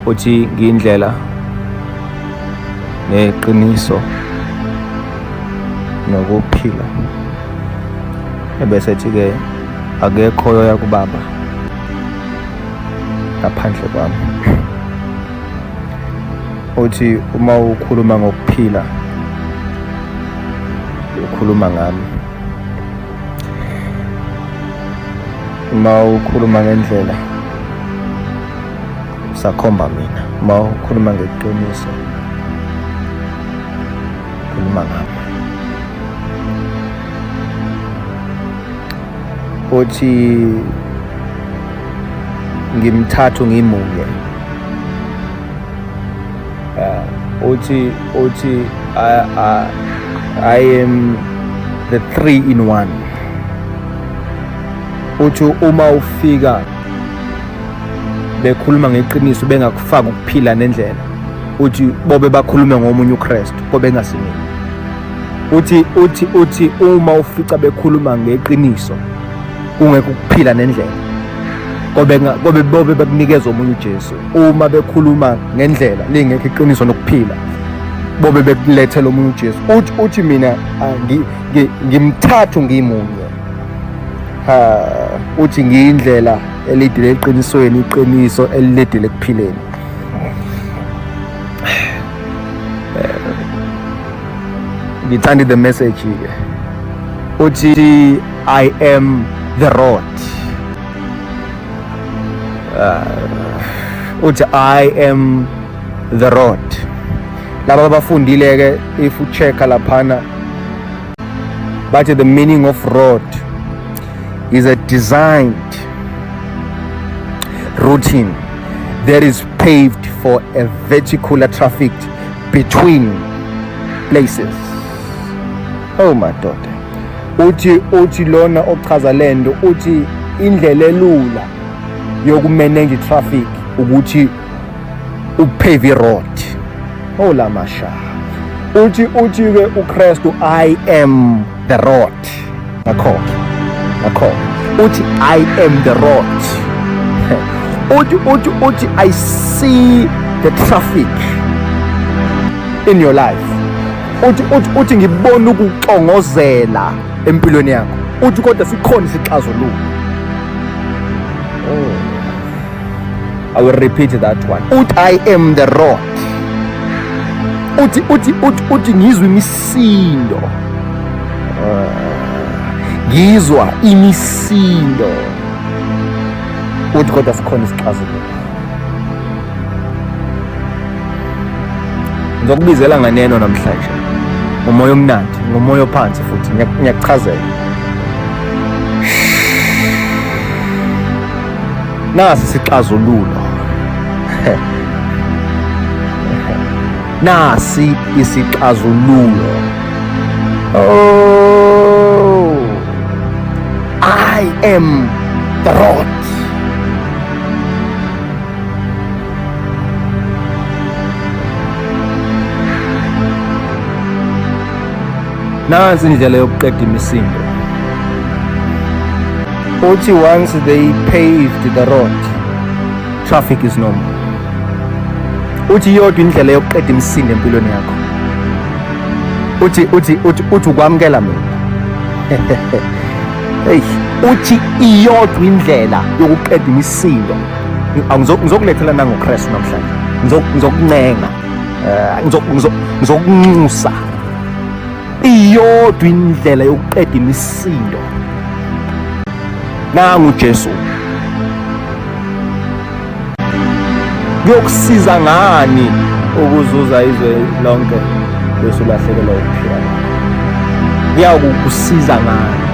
uthi ngiyindlela neqiniso nokuphila. Ebese ethi-ke akekho oya kubaba ngaphandle kwami. Uthi uma ukhuluma ngokuphila ukhuluma ngami, uma ukhuluma ngendlela usakhomba mina, uma ukhuluma ngeqiniso ukhuluma ngami. Uthi ngimthathu ngimunye. Uthi I am the 3-in-1. Uthi uma ufika bekhuluma ngeqiniso bengakufaka ukuphila nendlela, uthi bobe bakhulume ngomunye uKristu kobe ngasimini. Uthi uma ufica bekhuluma ngeqiniso kungekho ukuphila nendlela kobe bobe bakunikeza omunye uJesu. Uma bekhuluma ngendlela lingekho iqiniso nokuphila bobe bekulethela omunye uJesu. Uthi mina ngimthathu ngimunye. Uthi ngiyindlela elidile eqinisweni, iqiniso elidile ekuphileni. Ngithanda the message ke. Uthi I am the road. Uthi I am the road. Laba abafundile ke if ucheck laphana bathi the meaning of road is a designed routine that is paved for a vertical traffic between places. Oh my daughter. Uthi lona ochaza lento uthi indlela elula yokumanage traffic ukuthi upave road. Oh la masha. Uthi ke uKristu I am the road. Ngakho. Uthi I am the road. Uthi I see the traffic in your life. Uthi ngibona ukuxongozela empilweni yakho. Uthi kodwa sikhona isixazululo. I will repeat that one. Uthi I am the road. Uthi ngizwa imisindo. Ngizwa imisindo. Uthi kodwa sikhona isixazululo. Ngizokubizela nganeno namhlanje. Umoya omnandi, ngomoya ophansi futhi ngiyakuchazela. Nasi isixazululo. Nasi isixazululo. Oh, I am the road. Nansi indlela yokuqeda imisindo. Uthi once they paved the road, traffic is normal. Uthi yodwa indlela yokuqeda imisindo empilweni yakho. Uthi ukwamkela mina. Hey, uthi iyodwa indlela yokuqeda imisindo. Ngizokulethela nangoKristu namhlanje. Ngizokuncenga. Ngizokunxusa. Iyodwa indlela yokuqeda imisindo. Nangu Jesu. Kuyokusiza ngani ukuzuza izwe lonke bese ulahlekelwa ukuphila? Kuyakusiza ngani?